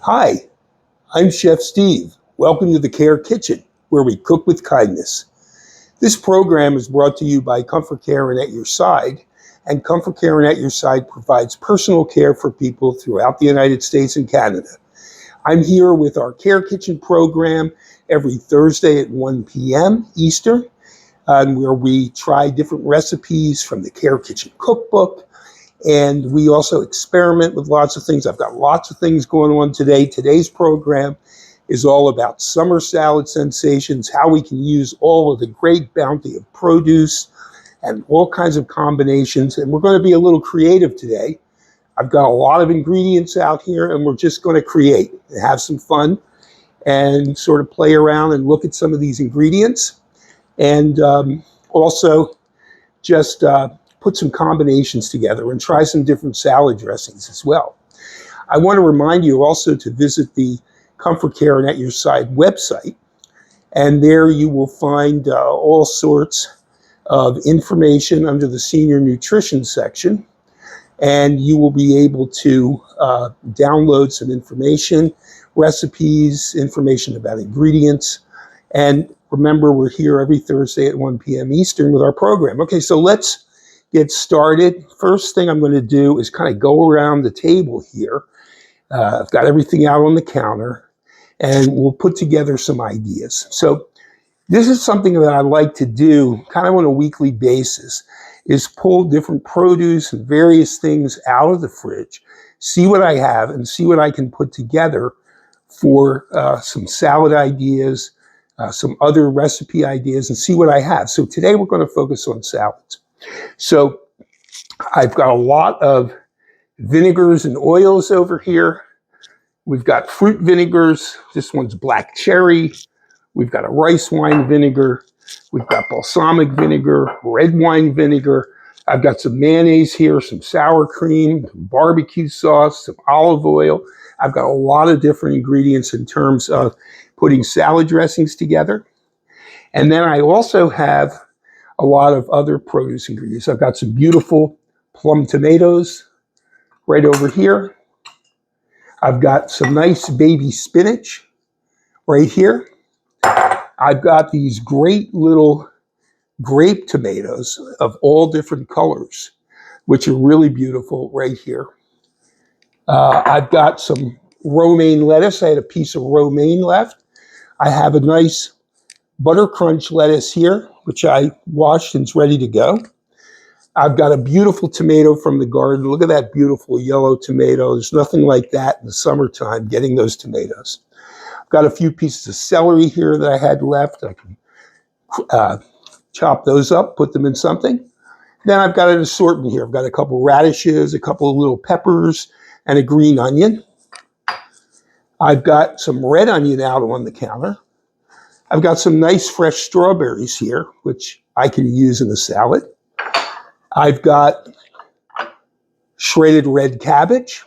Hi, I'm Chef Steve. Welcome to the Care Kitchen, where we cook with kindness. This program is brought to you by ComForCare and At Your Side, and ComForCare and At Your Side provides personal care for people throughout the United States and Canada. I'm here with our Care Kitchen program every Thursday at 1 p.m. Eastern, where we try different recipes from the Care Kitchen cookbook. And we also experiment with lots of things. I've got lots of things going on today. Today's program is all about summer salad sensations, how we can use all of the great bounty of produce and all kinds of combinations. And we're going to be a little creative today. I've got a lot of ingredients out here, and we're just going to create and have some fun and sort of play around and look at some of these ingredients. And also just put some combinations together and try some different salad dressings as well. I want to remind you also to visit the ComForCare and At Your Side website, and there you will find all sorts of information under the senior nutrition section, and you will be able to download some information, recipes, information about ingredients. And remember, we're here every Thursday at 1 p.m. Eastern with our program. Okay, so let's get started. First thing I'm going to do is kind of go around the table here. I've got everything out on the counter, and we'll put together some ideas. So this is something that I like to do kind of on a weekly basis, is pull different produce and various things out of the fridge, see what I have, and see what I can put together for some salad ideas, some other recipe ideas, and see what I have. So today we're going to focus on salads. So I've got a lot of vinegars and oils over here. We've got fruit vinegars. This one's black cherry. We've got a rice wine vinegar. We've got balsamic vinegar, red wine vinegar. I've got some mayonnaise here, some sour cream, barbecue sauce, some olive oil. I've got a lot of different ingredients in terms of putting salad dressings together. And then I also have a lot of other produce ingredients. I've got some beautiful plum tomatoes right over here. I've got some nice baby spinach right here. I've got these great little grape tomatoes of all different colors, which are really beautiful right here. I've got some romaine lettuce. I had a piece of romaine left. I have a nice butter crunch lettuce here, which I washed and is ready to go. I've got a beautiful tomato from the garden. Look at that beautiful yellow tomato. There's nothing like that in the summertime, getting those tomatoes. I've got a few pieces of celery here that I had left. I can chop those up, put them in something. Then I've got an assortment here. I've got a couple radishes, a couple of little peppers, and a green onion. I've got some red onion out on the counter. I've got some nice fresh strawberries here, which I can use in a salad. I've got shredded red cabbage,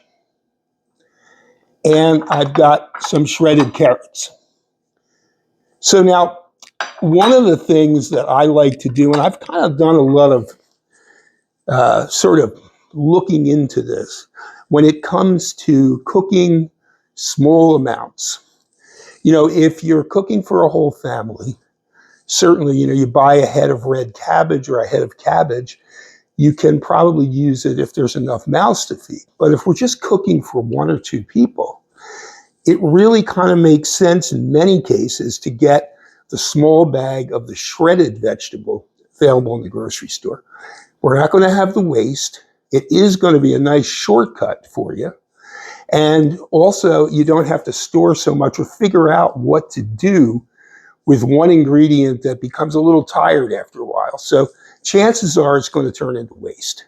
and I've got some shredded carrots. So now, one of the things that I like to do, and I've kind of done a lot of sort of looking into this, when it comes to cooking small amounts. You know, if you're cooking for a whole family, certainly, you know, you buy a head of red cabbage or a head of cabbage, you can probably use it if there's enough mouths to feed. But if we're just cooking for one or two people, it really kind of makes sense in many cases to get the small bag of the shredded vegetable available in the grocery store. We're not going to have the waste. It is going to be a nice shortcut for you. And also, you don't have to store so much or figure out what to do with one ingredient that becomes a little tired after a while. So chances are it's going to turn into waste.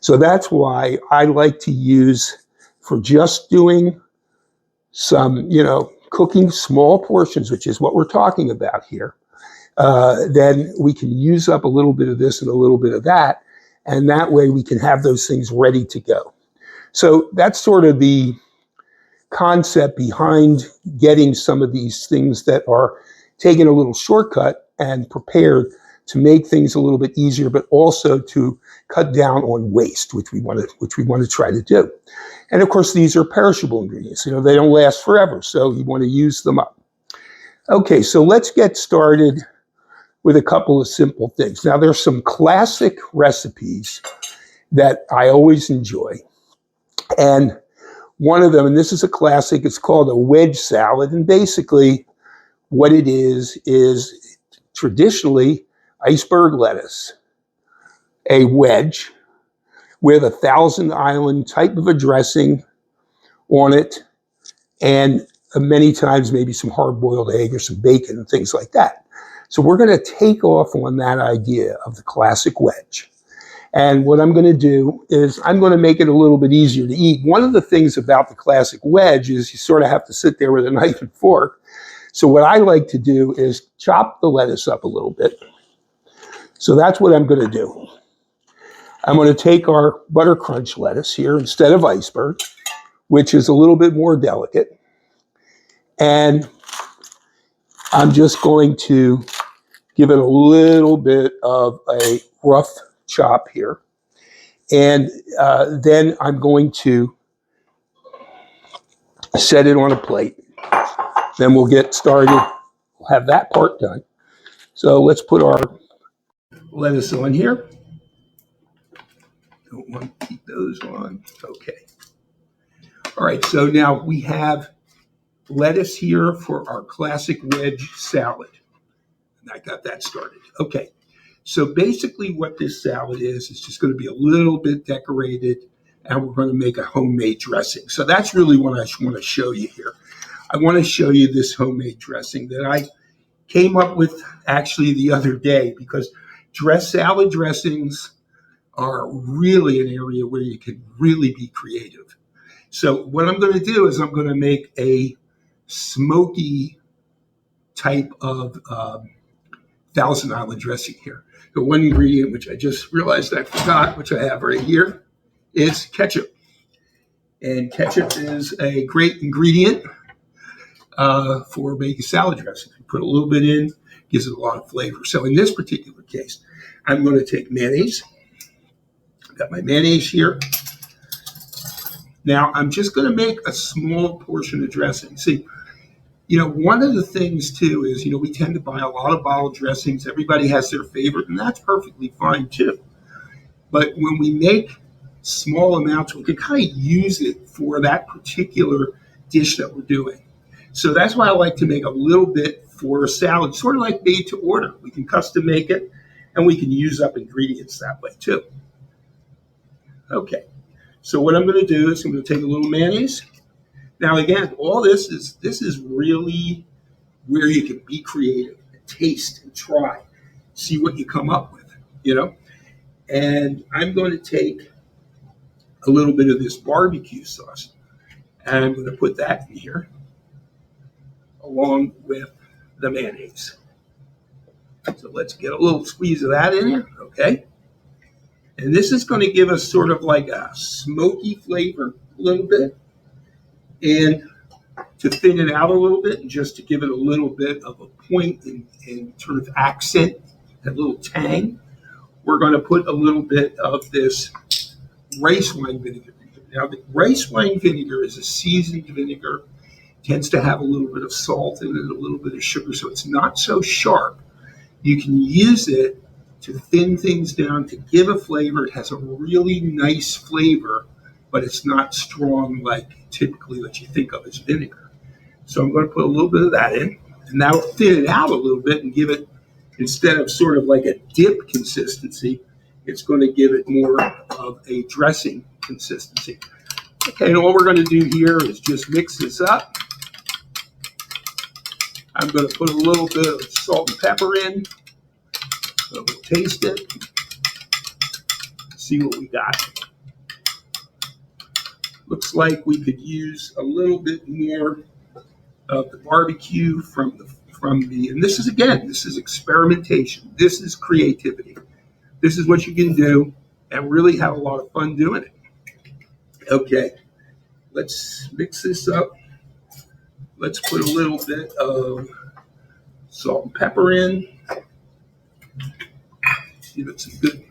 So that's why I like to use, for just doing some, you know, cooking small portions, which is what we're talking about here, then we can use up a little bit of this and a little bit of that. And that way we can have those things ready to go. So that's sort of the concept behind getting some of these things that are taking a little shortcut and prepared to make things a little bit easier, but also to cut down on waste, which we want to try to do. And of course, these are perishable ingredients. You know, they don't last forever, so you want to use them up. Okay, so let's get started with a couple of simple things. Now, there's some classic recipes that I always enjoy. And one of them, and this is a classic, it's called a wedge salad. And basically, what it is traditionally iceberg lettuce, a wedge with a Thousand Island type of a dressing on it, and many times maybe some hard-boiled egg or some bacon and things like that. So we're going to take off on that idea of the classic wedge. And what I'm going to do is I'm going to make it a little bit easier to eat. One of the things about the classic wedge is you sort of have to sit there with a knife and fork. So what I like to do is chop the lettuce up a little bit. So that's what I'm going to do. I'm going to take our butter crunch lettuce here instead of iceberg, which is a little bit more delicate. And I'm just going to give it a little bit of a rough chop here. And then I'm going to set it on a plate. Then we'll get started. We'll have that part done. So let's put our lettuce on here. Don't want to keep those on. Okay. All right, so now we have lettuce here for our classic wedge salad. And I got that started. Okay. So basically what this salad is just going to be a little bit decorated, and we're going to make a homemade dressing. So that's really what I want to show you here. I want to show you this homemade dressing that I came up with actually the other day, because salad dressings are really an area where you can really be creative. So what I'm going to do is I'm going to make a smoky type of Thousand Island dressing here. The one ingredient, which I just realized I forgot, which I have right here, is ketchup. And ketchup is a great ingredient for making salad dressing. You put a little bit in, gives it a lot of flavor. So in this particular case, I'm going to take mayonnaise. I've got my mayonnaise here. Now, I'm just going to make a small portion of dressing. See, one of the things, too, is, we tend to buy a lot of bottled dressings. Everybody has their favorite, and that's perfectly fine, too. But when we make small amounts, we can kind of use it for that particular dish that we're doing. So that's why I like to make a little bit for a salad, sort of like made to order. We can custom make it, and we can use up ingredients that way, too. Okay. So what I'm going to do is I'm going to take a little mayonnaise. Now, again, all this is really where you can be creative and taste and try, see what you come up with, And I'm going to take a little bit of this barbecue sauce, and I'm going to put that in here along with the mayonnaise. So let's get a little squeeze of that in here, okay? And this is going to give us sort of like a smoky flavor a little bit. And to thin it out a little bit, and just to give it a little bit of a point and sort of accent, a little tang, we're going to put a little bit of this rice wine vinegar. Now, the rice wine vinegar is a seasoned vinegar, tends to have a little bit of salt in it, a little bit of sugar, so it's not so sharp. You can use it to thin things down, to give a flavor. It has a really nice flavor, but it's not strong like typically what you think of as vinegar. So I'm going to put a little bit of that in, and now thin it out a little bit and give it, instead of sort of like a dip consistency, it's going to give it more of a dressing consistency. Okay, and all we're going to do here is just mix this up. I'm going to put a little bit of salt and pepper in. So we'll taste it. See what we got. Looks like we could use a little bit more of the barbecue from the, and this is experimentation. This is creativity. This is what you can do and really have a lot of fun doing it. Okay, let's mix this up. Let's put a little bit of salt and pepper in. give it some good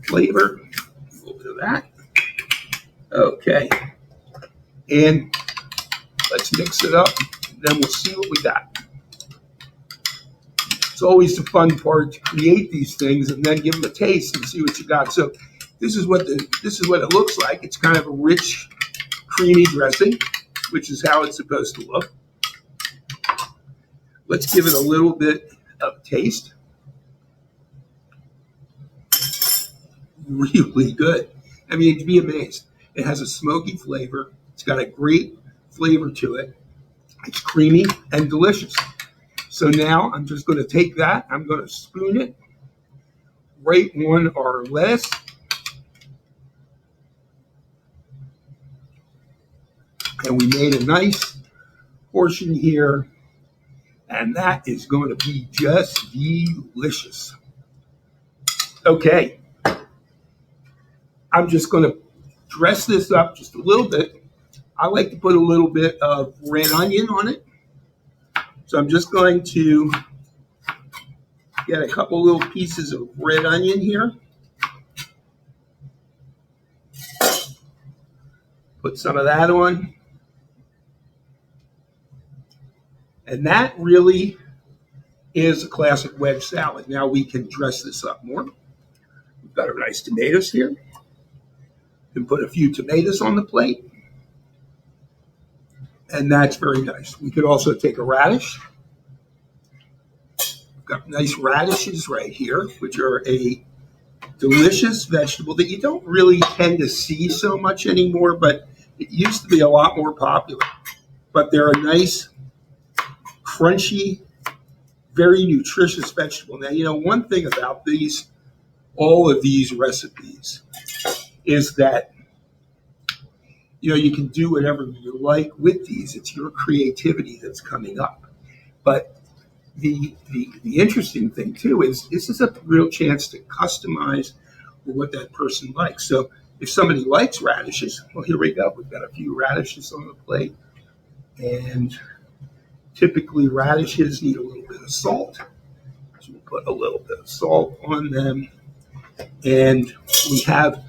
flavor. A little bit of that. Okay. And let's mix it up, and then we'll see what we got. It's always the fun part to create these things and then give them a taste and see what you got. So this is what it looks like. It's kind of a rich, creamy dressing, which is how it's supposed to look. Let's give it a little bit of taste. Really good. I mean, you'd be amazed. It has a smoky flavor. It's got a great flavor to it. It's creamy and delicious. So now I'm just going to take that. I'm going to spoon it right on our lettuce. And we made a nice portion here. And that is going to be just delicious. Okay. I'm just going to dress this up just a little bit. I like to put a little bit of red onion on it. So I'm just going to get a couple little pieces of red onion here. Put some of that on. And that really is a classic wedge salad. Now we can dress this up more. We've got our nice tomatoes here. And put a few tomatoes on the plate. And that's very nice. We could also take a radish. We've got nice radishes right here, which are a delicious vegetable that you don't really tend to see so much anymore, but it used to be a lot more popular. But they're a nice, crunchy, very nutritious vegetable. Now, you know, one thing about all of these recipes is that you can do whatever you like with these. It's your creativity that's coming up. But the interesting thing, too, is this is a real chance to customize what that person likes. So if somebody likes radishes, well, here we go. We've got a few radishes on the plate. And typically radishes need a little bit of salt. So we'll put a little bit of salt on them. And we have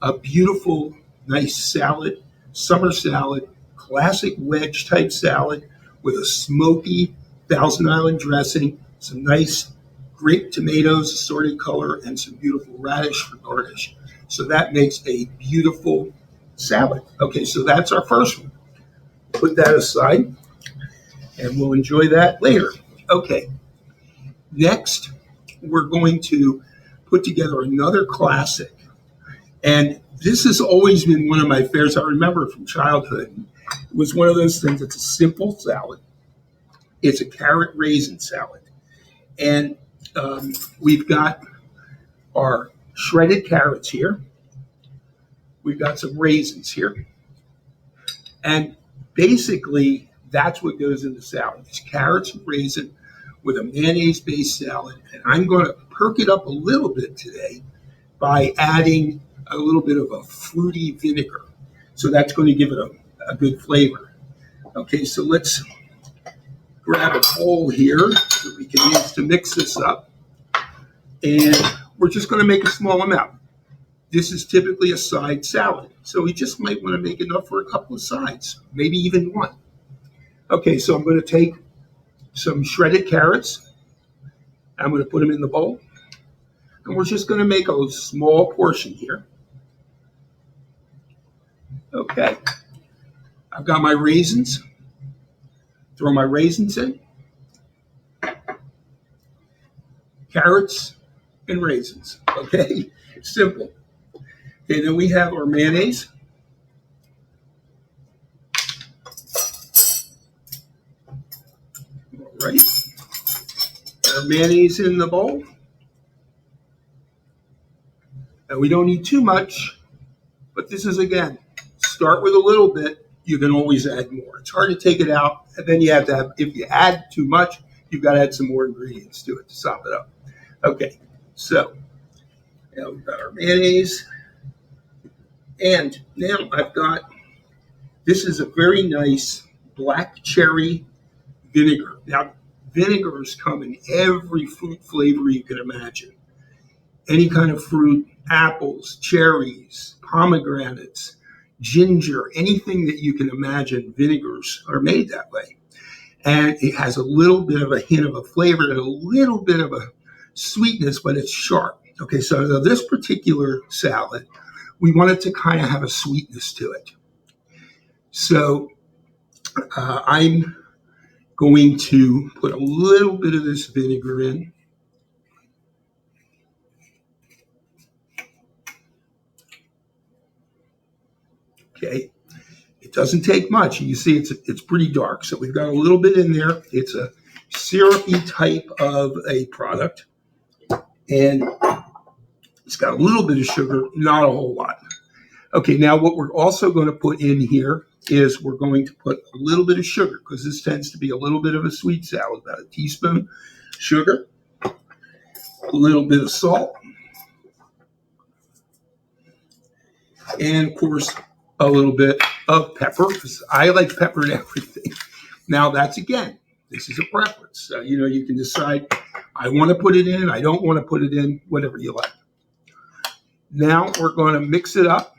a beautiful, nice salad. Summer salad, classic wedge type salad with a smoky Thousand Island dressing, some nice grape tomatoes, assorted color, and some beautiful radish for garnish. So that makes a beautiful salad. Okay, so that's our first one. Put that aside, and we'll enjoy that later. Okay, next we're going to put together another classic. And this has always been one of my favorites. I remember from childhood. It was one of those things. It's a simple salad. It's a carrot raisin salad. And we've got our shredded carrots here. We've got some raisins here. And basically, that's what goes in the salad. It's carrots and raisin with a mayonnaise-based salad. And I'm going to perk it up a little bit today by adding a little bit of a fruity vinegar. So that's going to give it a good flavor. Okay, so let's grab a bowl here that we can use to mix this up. And we're just going to make a small amount. This is typically a side salad. So we just might want to make enough for a couple of sides, maybe even one. Okay, so I'm going to take some shredded carrots. I'm going to put them in the bowl. And we're just going to make a small portion here. Okay, I've got my raisins. Throw my raisins in. Carrots and raisins. Okay, simple. Okay, then we have our mayonnaise. All right. Our mayonnaise in the bowl. And we don't need too much, but this is, again, start with a little bit. You can always add more. It's hard to take it out, and then you have to have, if you add too much, you've got to add some more ingredients to it to sop it up. Okay, so now we've got our mayonnaise, and now I've got, this is a very nice black cherry vinegar. Now, vinegars come in every fruit flavor you can imagine. any kind of fruit, apples, cherries, pomegranates, ginger, anything that you can imagine. Vinegars are made that way. And it has a little bit of a hint of a flavor and a little bit of a sweetness, but it's sharp. Okay, so this particular salad, we wanted to kind of have a sweetness to it. So I'm going to put a little bit of this vinegar in. Okay, it doesn't take much. You see it's pretty dark. So we've got a little bit in there. It's a syrupy type of a product. And it's got a little bit of sugar, not a whole lot. Okay, now what we're also going to put in here is we're going to put a little bit of sugar, because this tends to be a little bit of a sweet salad, about a teaspoon sugar, a little bit of salt, and of course a little bit of pepper, because I like pepper in everything. Now this is a preference. So, you can decide, I want to put it in, I don't want to put it in, whatever you like. Now we're going to mix it up,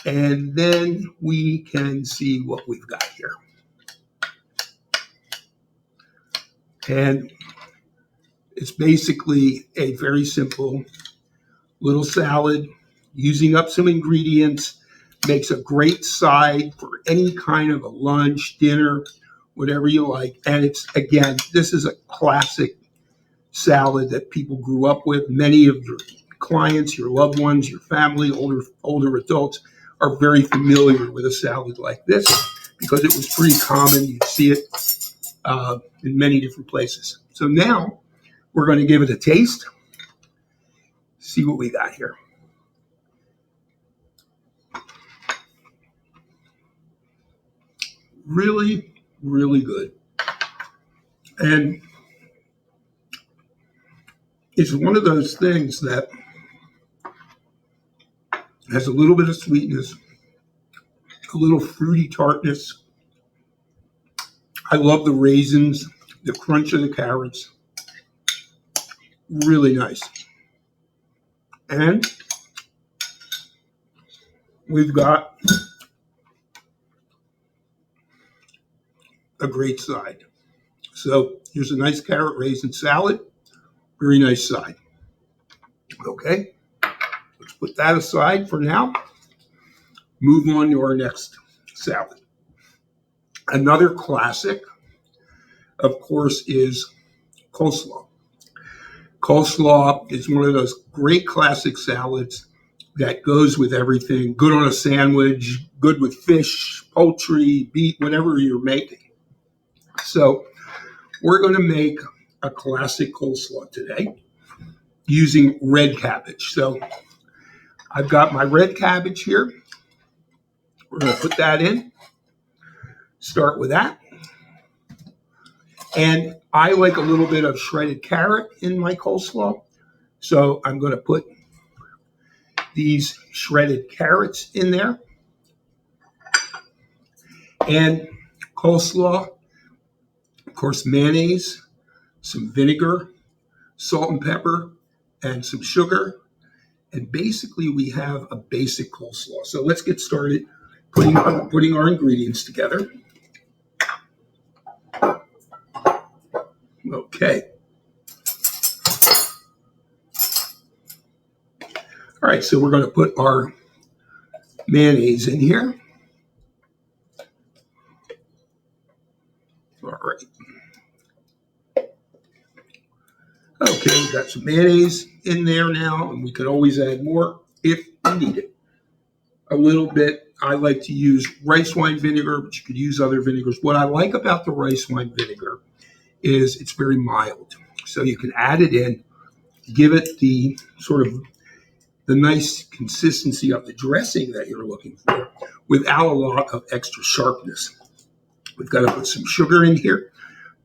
and then we can see what we've got here. And it's basically a very simple little salad, using up some ingredients, makes a great side for any kind of a lunch, dinner, whatever you like. And this is a classic salad that people grew up with. Many of your clients, your loved ones, your family, older adults are very familiar with a salad like this, because it was pretty common. You'd see it in many different places. So now we're going to give it a taste, see what we got here. Really, really good. And it's one of those things that has a little bit of sweetness, a little fruity tartness. I love the raisins, the crunch of the carrots. Really nice. And we've got a great side. So here's a nice carrot raisin salad. Very nice side. Okay, let's put that aside for now. Move on to our next salad. Another classic, of course, is coleslaw. Coleslaw is one of those great classic salads that goes with everything. Good on a sandwich, good with fish, poultry, beef, whatever you're making. So we're going to make a classic coleslaw today using red cabbage. So I've got my red cabbage here. We're going to put that in. Start with that. And I like a little bit of shredded carrot in my coleslaw. So I'm going to put these shredded carrots in there. And coleslaw, of course, mayonnaise, some vinegar, salt and pepper, and some sugar. And basically we have a basic coleslaw. So let's get started putting our ingredients together. Okay. All right, so we're going to put our mayonnaise in here. All right. Okay, we've got some mayonnaise in there now, and we could always add more if you need it. A little bit. I like to use rice wine vinegar, but you could use other vinegars. What I like about the rice wine vinegar is it's very mild. So you can add it in, give it the sort of the nice consistency of the dressing that you're looking for without a lot of extra sharpness. We've got to put some sugar in here.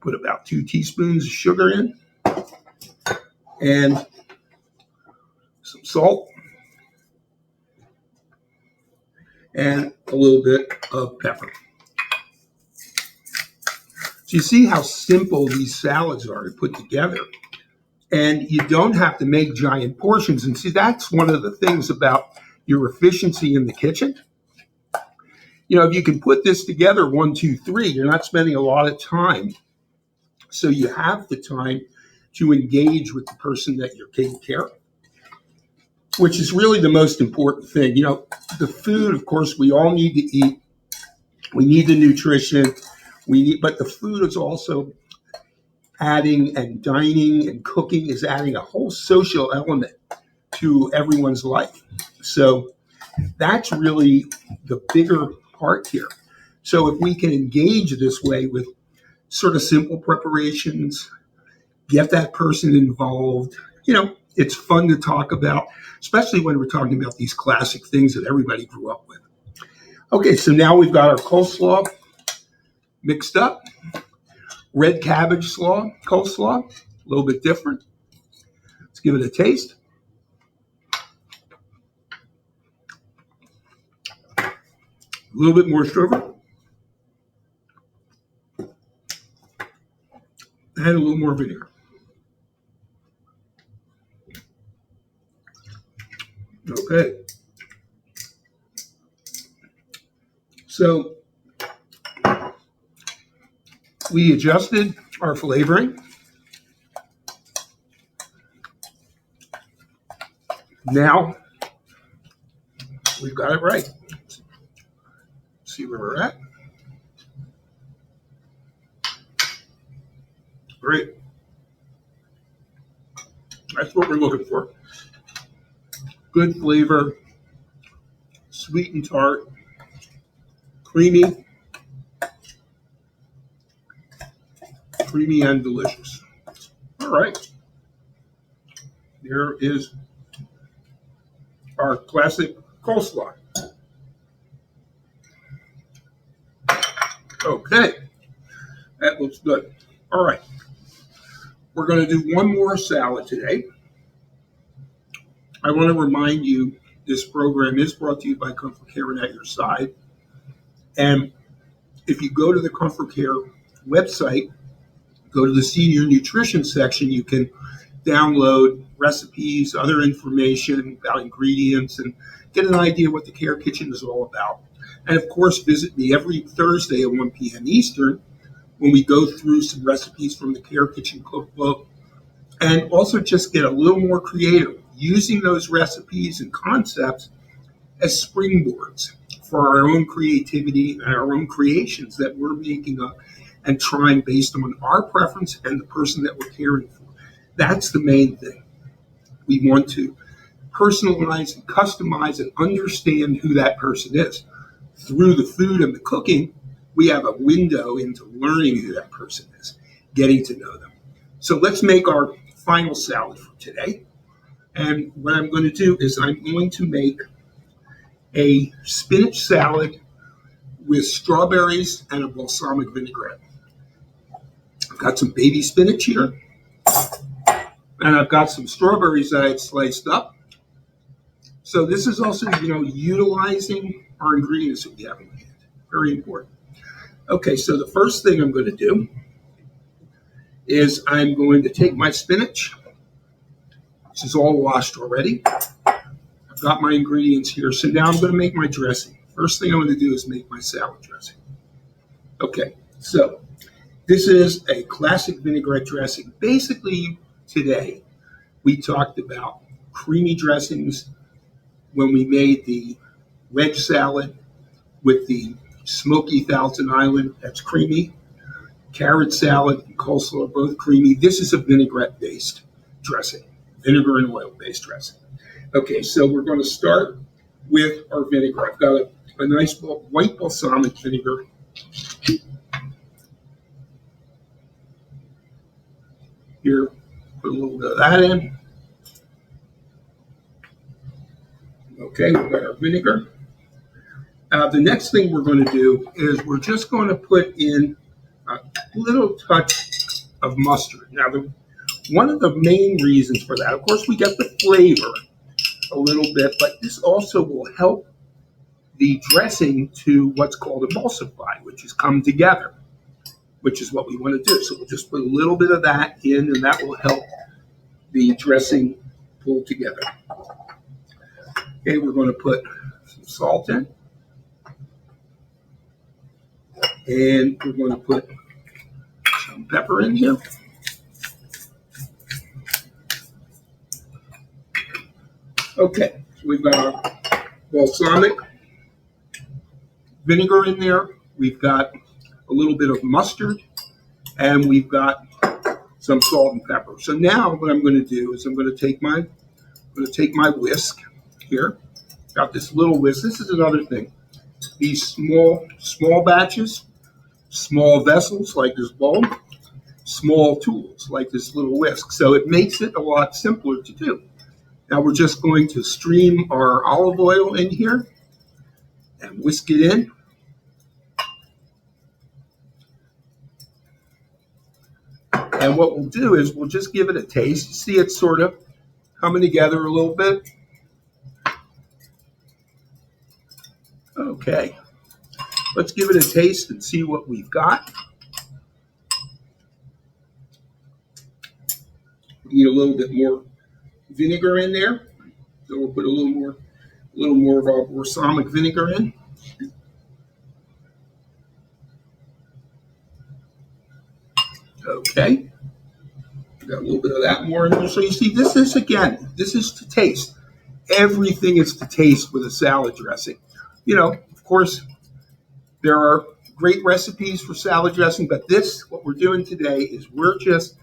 Put about 2 teaspoons of sugar in, and some salt, and a little bit of pepper. So you see how simple these salads are to put together. And you don't have to make giant portions. And see, that's one of the things about your efficiency in the kitchen. If you can put this together, 1, 2, 3, you're not spending a lot of time. So you have the time to engage with the person that you're taking care of, which is really the most important thing. The food, of course, we all need to eat. We need the nutrition. But the food is also adding, and dining and cooking is adding a whole social element to everyone's life. So that's really the bigger part here. So if we can engage this way with sort of simple preparations, get that person involved, it's fun to talk about, especially when we're talking about these classic things that everybody grew up with. Okay, so now we've got our coleslaw mixed up. Red cabbage coleslaw, a little bit different. Let's give it a taste. A little bit more sugar. And a little more vinegar. Okay. So we adjusted our flavoring. Now we've got it right. Let's see where we're at. Great. That's what we're looking for. Good flavor, sweet and tart, creamy and delicious. All right. There is our classic coleslaw. Okay. That looks good. All right. We're going to do one more salad today. I want to remind you, this program is brought to you by ComForCare and at your side. And if you go to the ComForCare website, go to the senior nutrition section, you can download recipes, other information about ingredients, and get an idea what the Care Kitchen is all about. And of course, visit me every Thursday at 1 p.m. Eastern when we go through some recipes from the Care Kitchen cookbook, and also just get a little more creative, using those recipes and concepts as springboards for our own creativity and our own creations that we're making up and trying based on our preference and the person that we're caring for. That's the main thing. We want to personalize and customize and understand who that person is. Through the food and the cooking, we have a window into learning who that person is, getting to know them. So let's make our final salad for today. And what I'm going to do is I'm going to make a spinach salad with strawberries and a balsamic vinaigrette. I've got some baby spinach here, and I've got some strawberries that I've sliced up. So this is also, utilizing our ingredients that we have in hand. Very important. Okay, so the first thing I'm going to do is I'm going to take my spinach. This is all washed already. I've got my ingredients here. So now I'm going to make my dressing. First thing I'm going to do is make my salad dressing. Okay, so this is a classic vinaigrette dressing. Basically, today we talked about creamy dressings when we made the wedge salad with the smoky Thousand Island. That's creamy. Carrot salad and coleslaw are both creamy. This is a vinaigrette-based dressing, vinegar and oil-based dressing. Okay, so we're going to start with our vinegar. I've got a nice white balsamic vinegar. Here, put a little bit of that in. Okay, we've got our vinegar. The next thing we're going to do is we're just going to put in a little touch of mustard. Now, one of the main reasons for that, of course, we get the flavor a little bit, but this also will help the dressing to what's called emulsify, which is come together, which is what we want to do. So we'll just put a little bit of that in, and that will help the dressing pulled together. Okay, we're going to put some salt in. And we're going to put some pepper in here. Okay, so we've got our balsamic vinegar in there. We've got a little bit of mustard, and we've got some salt and pepper. So now what I'm going to do is I'm going to take my whisk here. Got this little whisk. This is another thing. These small batches, small vessels like this bowl, small tools like this little whisk. So it makes it a lot simpler to do. Now we're just going to stream our olive oil in here and whisk it in. And what we'll do is we'll just give it a taste. You see it's sort of coming together a little bit. Okay, let's give it a taste and see what we've got. We need a little bit more vinegar in there. So we'll put a little more of our balsamic vinegar in. Okay. Got a little bit of that more in there. So you see, this is to taste. Everything is to taste with a salad dressing. You know, of course, there are great recipes for salad dressing, but what we're doing today is we're just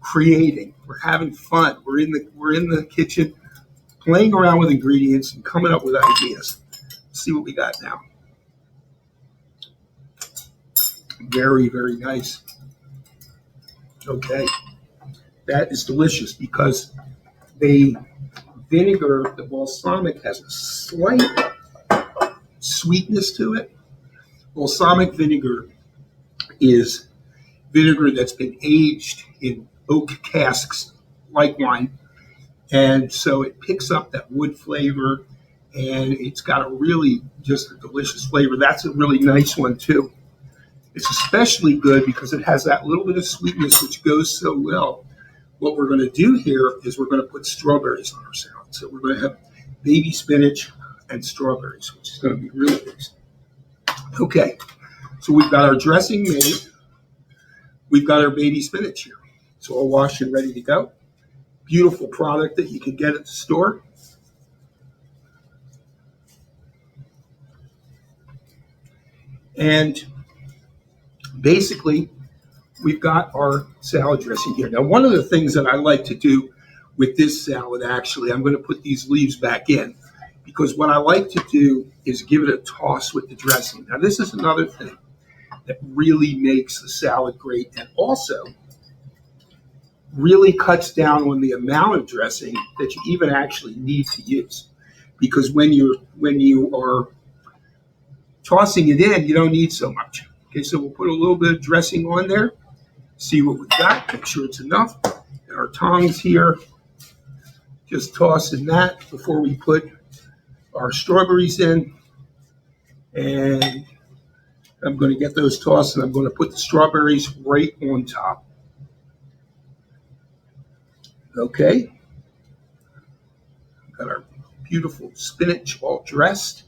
creating. We're having fun. We're in the kitchen playing around with ingredients and coming up with ideas. Let's see what we got now. Very, very nice. Okay. That is delicious because the vinegar, the balsamic, has a slight sweetness to it. Balsamic vinegar is vinegar that's been aged in oak casks like wine. And so it picks up that wood flavor, and it's got just a delicious flavor. That's a really nice one, too. It's especially good because it has that little bit of sweetness which goes so well. What we're going to do here is we're going to put strawberries on our salad. So we're going to have baby spinach and strawberries, which is going to be really nice. Okay, so we've got our dressing made. We've got our baby spinach here. It's all washed and ready to go. Beautiful product that you can get at the store. And basically, we've got our salad dressing here. Now, one of the things that I like to do with this salad, actually, I'm going to put these leaves back in because what I like to do is give it a toss with the dressing. Now, this is another thing that really makes the salad great and also really cuts down on the amount of dressing that you even actually need to use. Because when you are tossing it in, you don't need so much. Okay, so we'll put a little bit of dressing on there. See what we've got, make sure it's enough. And our tongs here, just tossing that before we put our strawberries in. And I'm going to get those tossed, and I'm going to put the strawberries right on top. Okay. Got our beautiful spinach all dressed,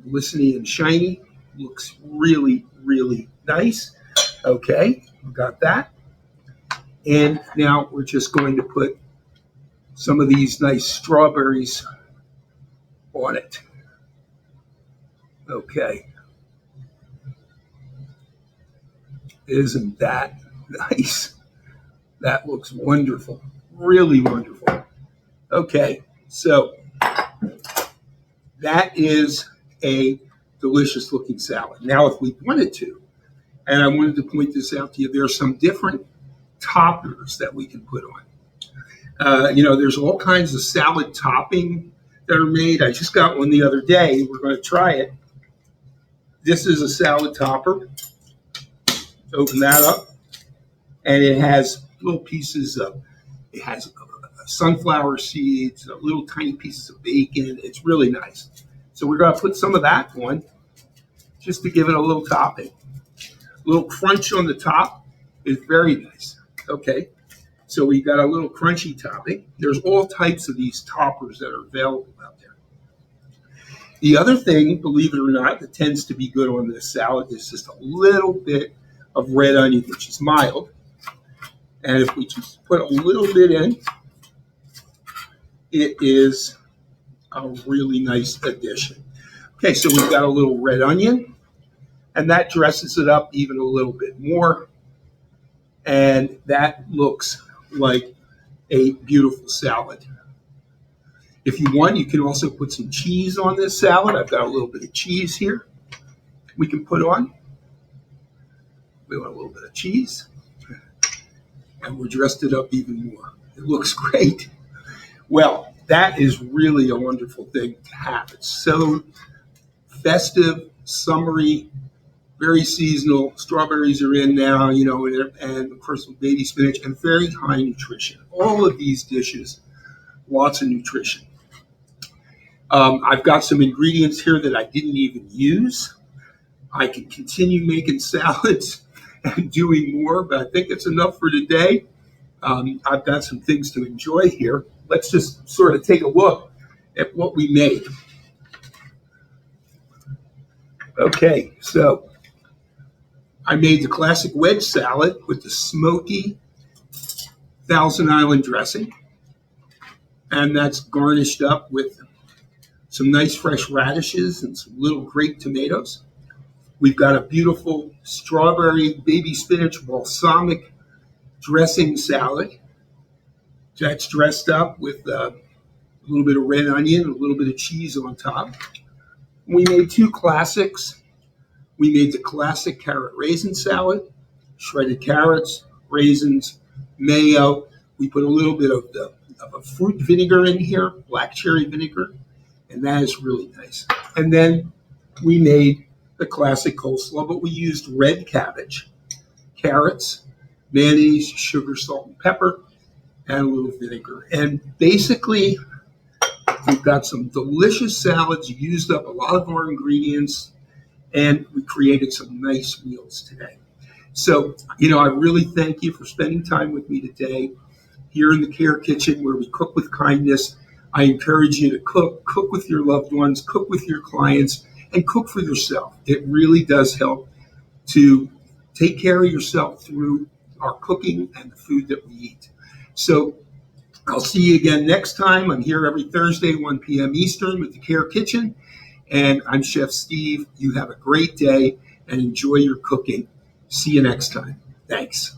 glistening and shiny. Looks really, really nice. Okay, we got that. And now we're just going to put some of these nice strawberries on it. Okay. Isn't that nice? That looks wonderful. Really wonderful. Okay, so that is a delicious looking salad. Now, if we wanted to, and I wanted to point this out to you, there are some different toppers that we can put on. There's all kinds of salad topping that are made. I just got one the other day. We're going to try it. This is a salad topper. Open that up. And it has little pieces of, it has sunflower seeds, little tiny pieces of bacon. It's really nice. So we're going to put some of that on just to give it a little topping. A little crunch on the top is very nice. Okay. So we got a little crunchy topping. There's all types of these toppers that are available out there. The other thing, believe it or not, that tends to be good on this salad is just a little bit of red onion, which is mild. And if we just put a little bit in, it is a really nice addition. Okay, so we've got a little red onion, and that dresses it up even a little bit more. And that looks like a beautiful salad. If you want, you can also put some cheese on this salad. I've got a little bit of cheese here we can put on. We want a little bit of cheese. And we're dressed it up even more. It looks great. Well, that is really a wonderful thing to have. It's so festive, summery, very seasonal. Strawberries are in now, and of course baby spinach, and very high nutrition. All of these dishes, lots of nutrition. I've got some ingredients here that I didn't even use. I can continue making salads and doing more, but I think it's enough for today. I've got some things to enjoy here. Let's just sort of take a look at what we made. Okay, so I made the classic wedge salad with the smoky Thousand Island dressing, and that's garnished up with some nice fresh radishes and some little grape tomatoes. We've got a beautiful strawberry baby spinach balsamic dressing salad that's dressed up with a little bit of red onion, a little bit of cheese on top. We made two classics. We made the classic carrot raisin salad, shredded carrots, raisins, mayo. We put a little bit of a fruit vinegar in here, black cherry vinegar, and that is really nice. And then we made the classic coleslaw, but we used red cabbage, carrots, mayonnaise, sugar, salt, and pepper, and a little vinegar. And basically, we've got some delicious salads, used up a lot of our ingredients, and we created some nice meals today. So, I really thank you for spending time with me today here in the Care Kitchen, where we cook with kindness. I encourage you to cook with your loved ones, cook with your clients, and cook for yourself. It really does help to take care of yourself through our cooking and the food that we eat. So I'll see you again next time. I'm here every Thursday, 1 p.m. Eastern with the Care Kitchen, and I'm Chef Steve. You have a great day and enjoy your cooking. See you next time. Thanks.